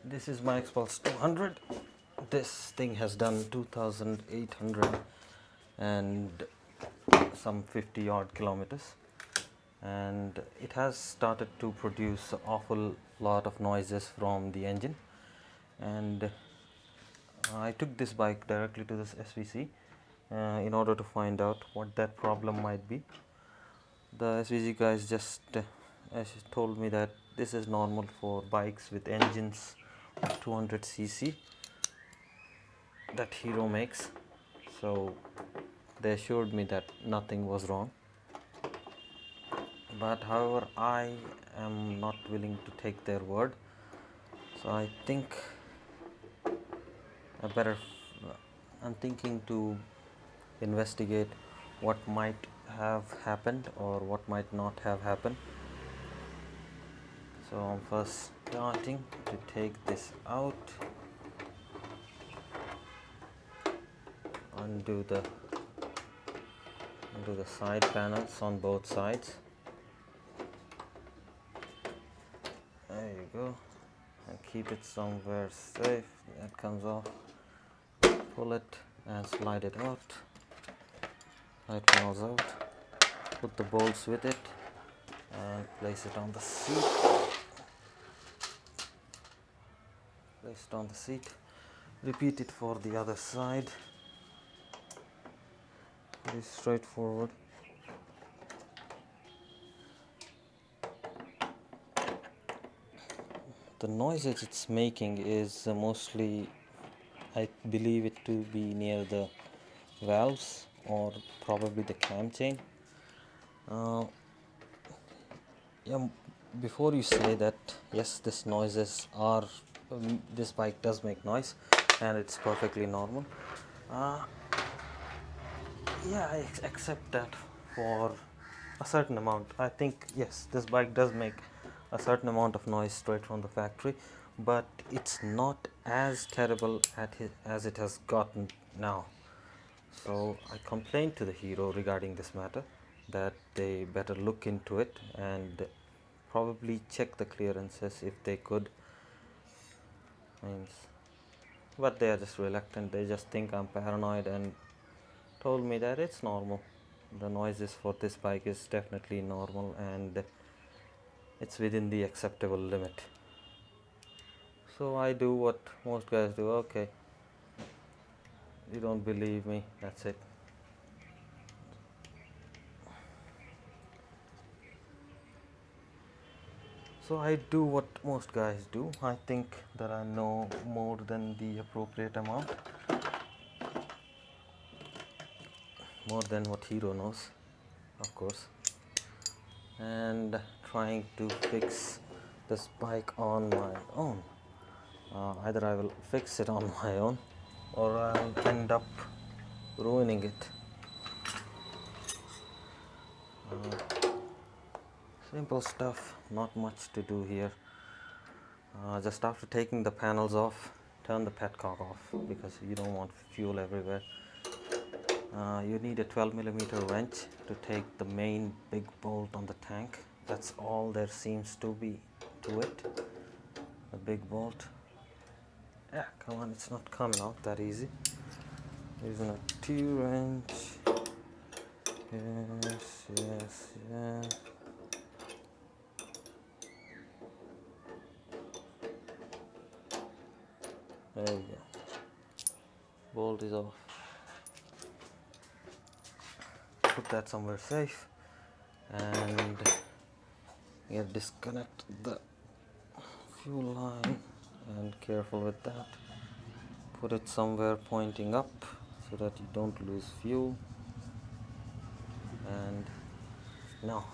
This is my Xpulse200. This thing has done 2,800 and some 50 odd kilometers, and it has started to produce an awful lot of noises from the engine. And I took this bike directly to this SVC in order to find out what that problem might be. The SVC guys just told me that this is normal for bikes with engines of 200cc that Hero makes. So they assured me that nothing was wrong. But however, I am not willing to take their word. So I think I'm thinking to investigate what might have happened or what might not have happened. So I'm first starting to take this out, undo the side panels on both sides. There you go, and keep it somewhere safe. That comes off. Pull it and slide it out. Side panels out. Put the bolts with it and place it on the seat. Place it on the seat. Repeat it for the other side. Pretty straightforward. The noises it's making is mostly, I believe it to be near the valves or probably the cam chain. Yeah, before you say that, yes, this noises are, this bike does make noise and it's perfectly normal. Yeah, I accept that for a certain amount. I think, yes, this bike does make a certain amount of noise straight from the factory, but it's not as terrible as it has gotten now. So I complained to the Hero regarding this matter, that they better look into it and probably check the clearances if they could. But they are just reluctant. They just think I'm paranoid and told me that it's normal. The noises for this bike is definitely normal and it's within the acceptable limit. So I do what most guys do. Okay, you don't believe me, that's it. So I do what most guys do. I think that I know more than the appropriate amount, more than what Hero knows, of course, and trying to fix this bike on my own. Either I will fix it on my own or I'll end up ruining it. Simple stuff, not much to do here. Just after taking the panels off, turn the petcock off because you don't want fuel everywhere. You need a 12mm wrench to take the main big bolt on the tank. That's all there seems to be to it. The big bolt. Yeah, come on, it's not coming out that easy. Using a T-wrench. Yes. There we go. Bolt is off. Put that somewhere safe and disconnect the fuel line, and careful with that. Put it somewhere pointing up so that you don't lose fuel. And now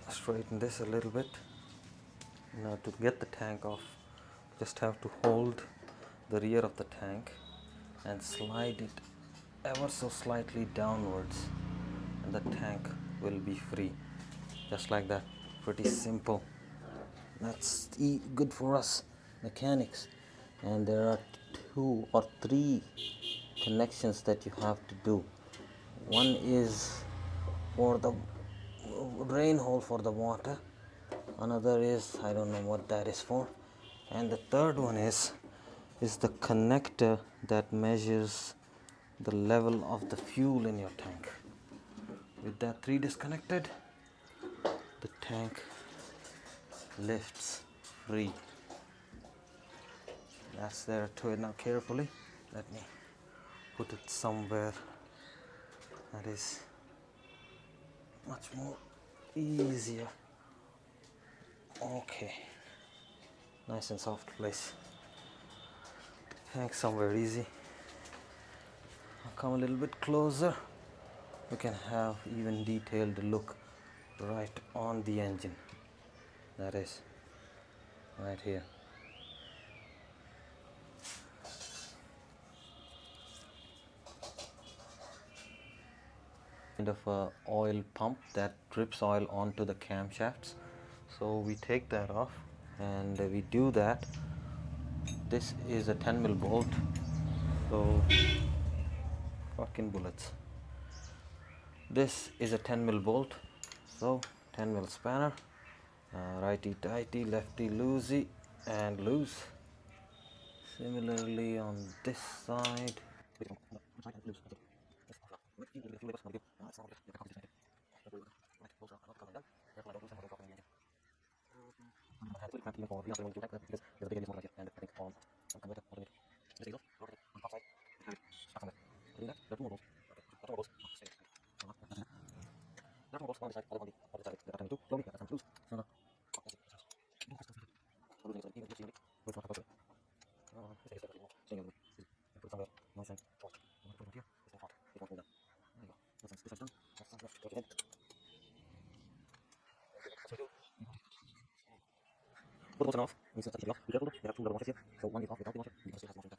straighten this a little bit. Now to get the tank off, just have to hold the rear of the tank and slide it ever so slightly downwards, and the tank will be free, just like that. Pretty simple. That's good for us mechanics. And there are 2 or 3 connections that you have to do. One is for the drain hole for the water, another is, I don't know what that is for, And the third one is the connector that measures the level of the fuel in your tank. With that 3 disconnected, the tank lifts free. That's there to it. Now carefully, let me put it somewhere that is much more easier. Okay, nice and soft place. Tank somewhere easy. I'll come a little bit closer. We can have even detailed look right on the engine. That is right here. Kind of a oil pump that drips oil onto the camshafts. So we take that off and we do that. This is a 10 mil bolt. So fucking bullets. This is a 10 mil bolt. So 10 mil spanner. Righty tighty, lefty loosey, and loose. Similarly on this side. Put the button off. Be careful. There are 2 double washers here. So one is off without the washer. The other still has one back.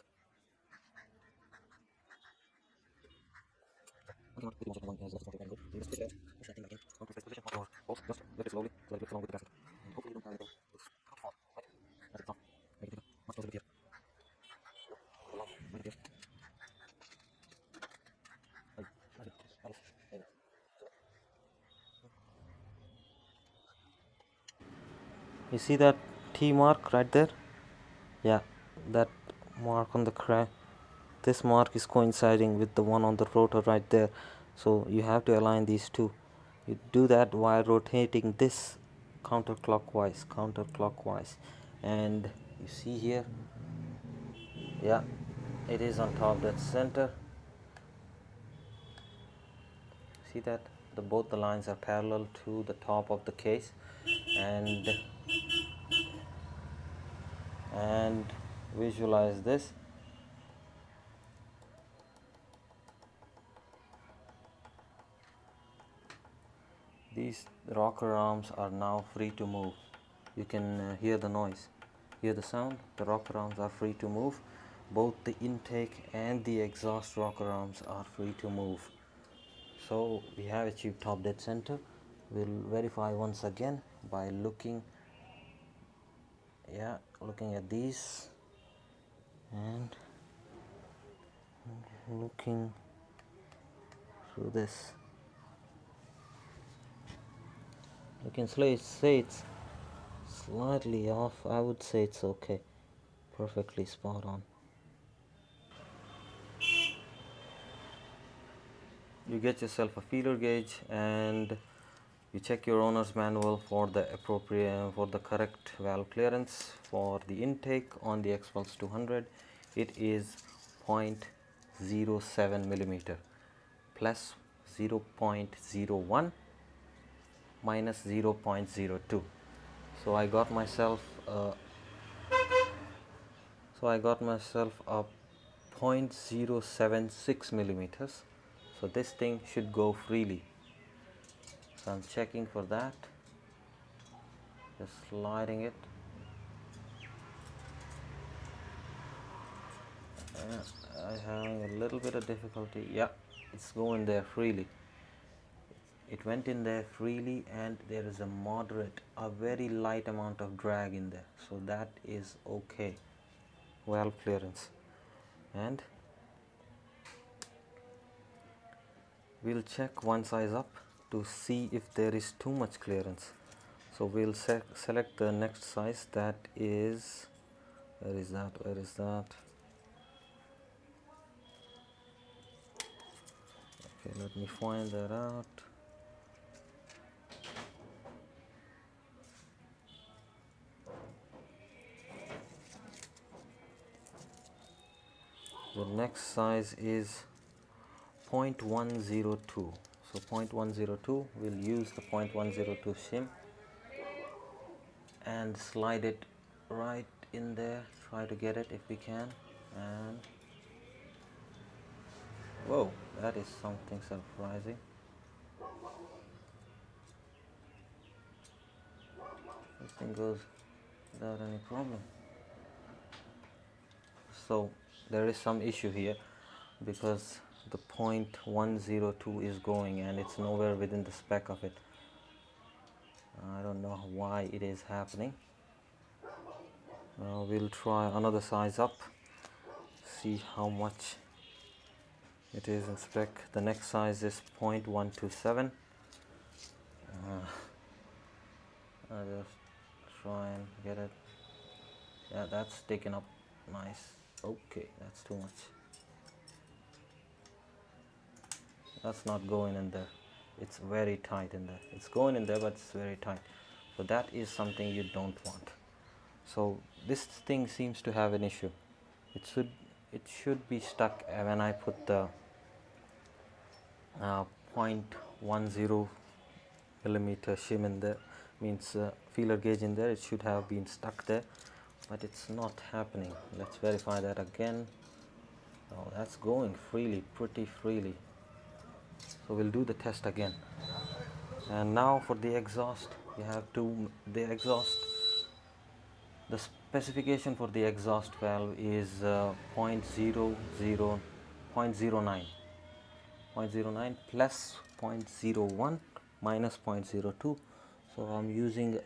One is one has left something and go. You just push it out. Push that thing back in. Don't press position of your bolts. Just lift it slowly. So that it lifts along with the gasket. And hopefully you don't have anything to fall. Right? That's it. Off. Make it much closer with here. Right here. You see that T mark right there? Yeah, that mark on the crank. This mark is coinciding with the one on the rotor right there. So you have to align these two. You do that while rotating this counterclockwise. And you see here, yeah, it is on top, that center. See that both the lines are parallel to the top of the case, and visualize this. These rocker arms are now free to move. You can hear the noise, hear the sound. The rocker arms are free to move. Both the intake and the exhaust rocker arms are free to move. So we have achieved top dead center. We'll verify once again by looking at these and looking through this. You can say it's slightly off. I would say it's okay, perfectly spot on. You get yourself a feeler gauge and you check your owner's manual for the correct valve clearance. For the intake on the Xpulse200, it is 0.07 millimeter plus 0.01 minus 0.02. So I got myself a 0.076 millimeters. So this thing should go freely. So I'm checking for that, just sliding it. I'm having a little bit of difficulty. Yeah, it's going there freely. It went in there freely, and there is a very light amount of drag in there. So that is okay. Valve clearance. And we'll check one size up to see if there is too much clearance. So we'll select the next size, that is Where is that? Where is that? Okay, let me find that out. The next size is 0.102. So 0.102, we'll use the 0.102 shim and slide it right in there. Try to get it if we can. And whoa, that is something surprising. This thing goes without any problem. So there is some issue here because the 0.102 is going and it's nowhere within the spec of it. I don't know why it is happening. We'll try another size up, see how much it is in spec. The next size is 0.127. I'll just try and get it. Yeah, that's taken up nice. Okay, that's too much. That's not going in there. It's very tight in there. It's going in there, but it's very tight. So that is something you don't want. So this thing seems to have an issue. It should be stuck when I put the 0.10 millimeter shim in there, means feeler gauge in there. It should have been stuck there, but it's not happening. Let's verify that again. Oh, that's going freely, pretty freely. So we'll do the test again. And now for the exhaust, we have the specification for the exhaust valve is 0.09 plus 0.01 minus 0.02. So I'm using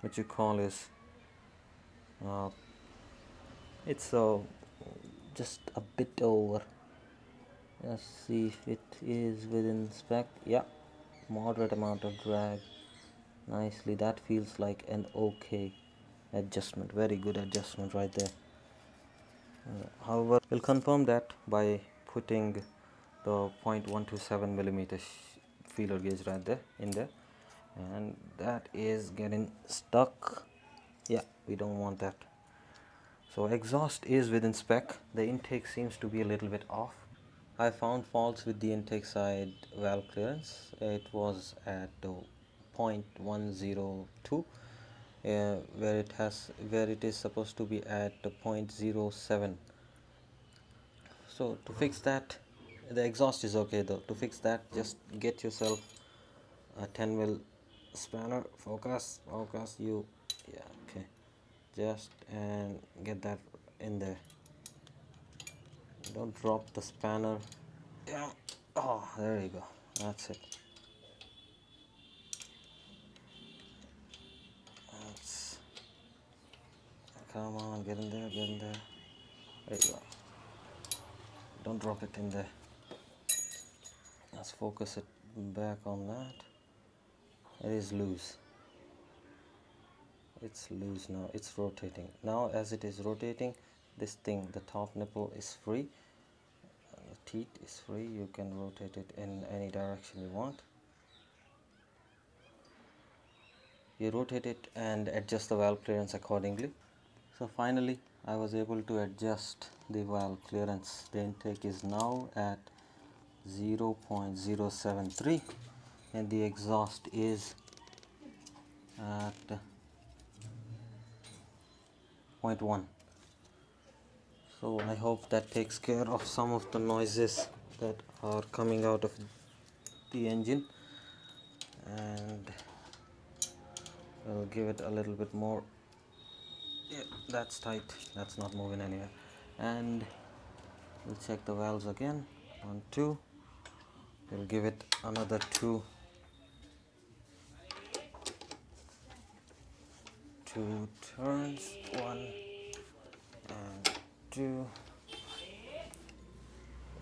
what you call is it's just a bit over. Let's see if it is within spec. Yeah, moderate amount of drag. Nicely, that feels like an okay adjustment. Very good adjustment right there. However, we'll confirm that by putting the 0.127 millimeter feeler gauge right there in there, and that is getting stuck. Yeah, we don't want that. So exhaust is within spec. The intake seems to be a little bit off. I found faults with the intake side valve clearance. It was at 0.102 where it is supposed to be at 0.07. So to fix that, the exhaust is okay though. To fix that, just get yourself a 10 mil spanner. Focus you. Yeah, okay. Just and get that in there. Don't drop the spanner. Yeah. Oh, there you go. That's it. Come on, get in there, get in there. There you go. Don't drop it in there. Let's focus it back on that. It is loose. It's loose now. It's rotating. Now as it is rotating, this thing, the top nipple is free. The teeth is free. You can rotate it in any direction you want. You rotate it and adjust the valve clearance accordingly. So finally, I was able to adjust the valve clearance. The intake is now at 0.073 and the exhaust is at 0.1. So I hope that takes care of some of the noises that are coming out of the engine, and I'll give it a little bit more. Yeah, that's tight. That's not moving anywhere. And we'll check the valves again. 1, 2. We'll give it another 2 turns. 1 and 2.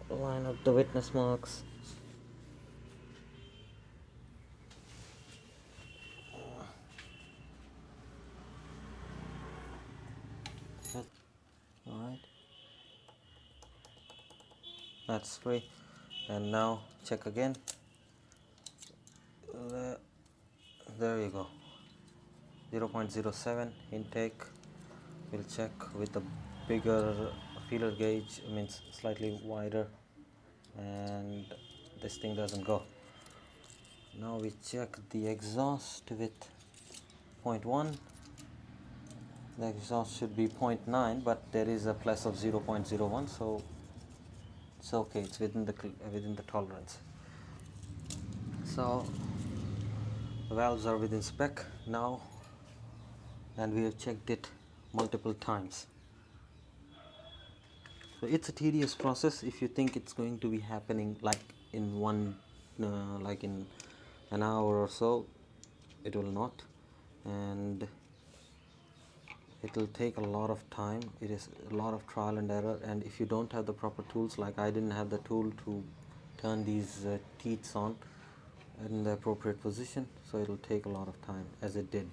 Line up the witness marks. That's free. And now check again. There you go. 0.07 intake. We'll check with the bigger feeler gauge, means slightly wider, and this thing doesn't go. Now we check the exhaust with 0.1. The exhaust should be 0.9, but there is a plus of 0.01, so it's okay. It's within the tolerance. So the valves are within spec now, and we have checked it multiple times. So it's a tedious process. If you think it's going to be happening like in like in an hour or so, it will not, and it will take a lot of time. It is a lot of trial and error, and if you don't have the proper tools, like I didn't have the tool to turn these teats on in the appropriate position, so it will take a lot of time, as it did.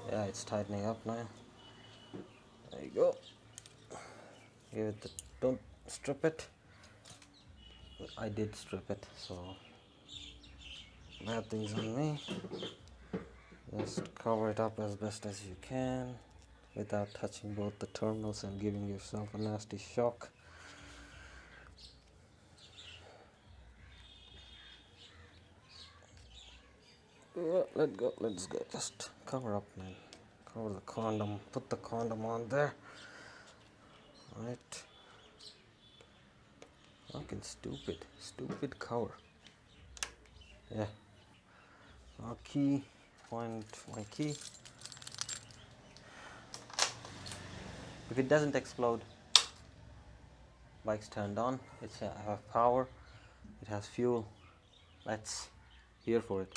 Yeah, it's tightening up now. There you go. Give it the, don't strip it. I did strip it, so bad things on me. Just cover it up as best as you can without touching both the terminals and giving yourself a nasty shock. let's go. Just cover up, man. Cover the condom. Put the condom on there. Right. Fucking stupid cover. Yeah. Our key. Find my key. If it doesn't explode, bike's turned on. It's have power. It has fuel. Let's here for it.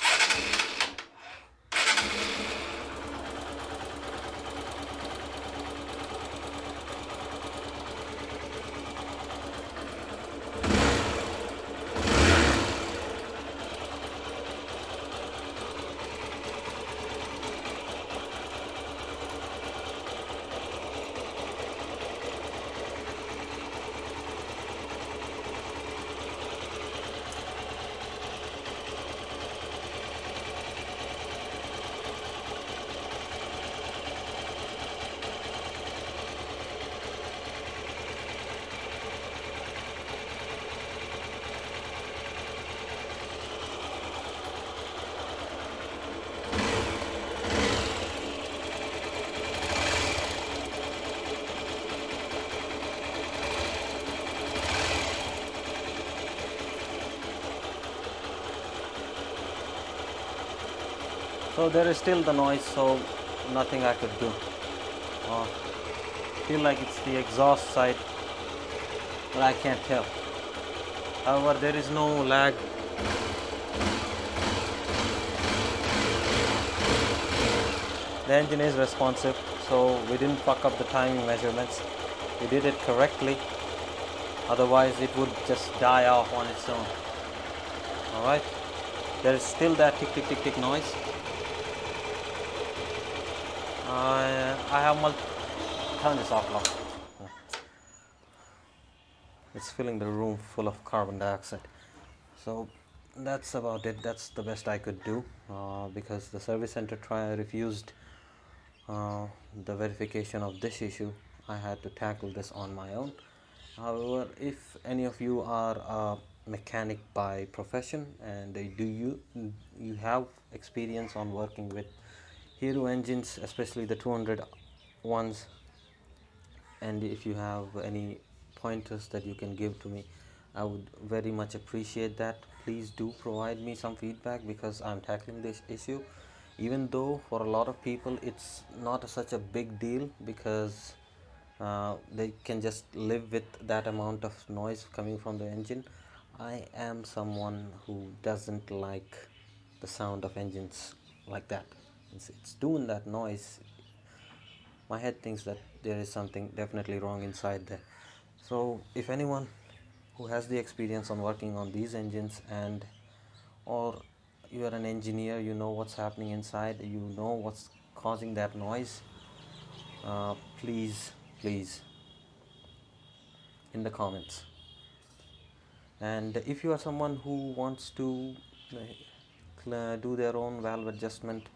So there is still the noise, so nothing I could do. Feel like it's the exhaust side, but I can't tell. However, there is no lag. The engine is responsive, so we didn't fuck up the timing measurements. We did it correctly. Otherwise, it would just die off on its own. Alright. There is still that tick tick tick tick noise. I have turn this off now. It's filling the room full of carbon dioxide. So that's about it. That's the best I could do because the service center refused the verification of this issue. I had to tackle this on my own. However, if any of you are a mechanic by profession and you have experience on working with Hero engines, especially the 200 ones, and if you have any pointers that you can give to me, I would very much appreciate that. Please do provide me some feedback because I'm tackling this issue, even though for a lot of people it's not such a big deal because they can just live with that amount of noise coming from the engine. I am someone who doesn't like the sound of engines like that. It's doing that noise. My head thinks that there is something definitely wrong inside there. So if anyone who has the experience on working on these engines, and or you are an engineer, you know what's happening inside, you know what's causing that noise, please in the comments. And if you are someone who wants to do their own valve adjustment,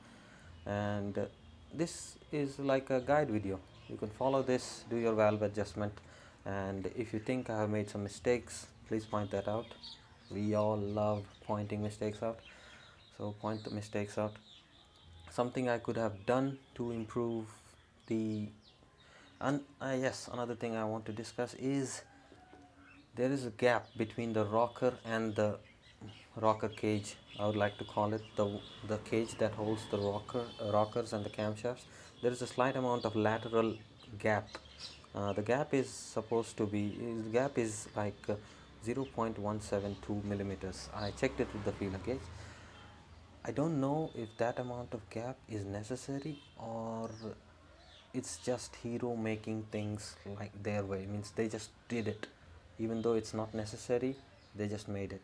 and this is like a guide video, you can follow this, do your valve adjustment, and if you think I have made some mistakes, please point that out. We all love pointing mistakes out, so point the mistakes out. Something I could have done to improve the yes, another thing I want to discuss is there is a gap between the rocker and the rocker cage. I would like to call it the cage that holds the rockers and the camshafts. There is a slight amount of lateral gap. The gap is like 0.172 millimeters. I checked it with the feeler gauge. I don't know if that amount of gap is necessary or it's just Hero making things like their way. It means they just did it, even though it's not necessary. They just made it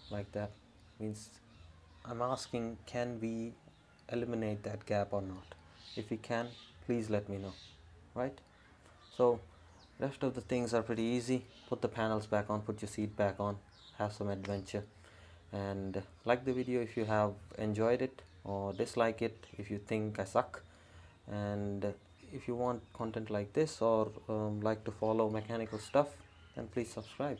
like that. Means I'm asking, can we eliminate that gap or not? If we can, please let me know. Right? So rest of the things are pretty easy. Put the panels back on, put your seat back on, have some adventure, and like the video if you have enjoyed it, or dislike it if you think I suck. And if you want content like this, or like to follow mechanical stuff, then please subscribe.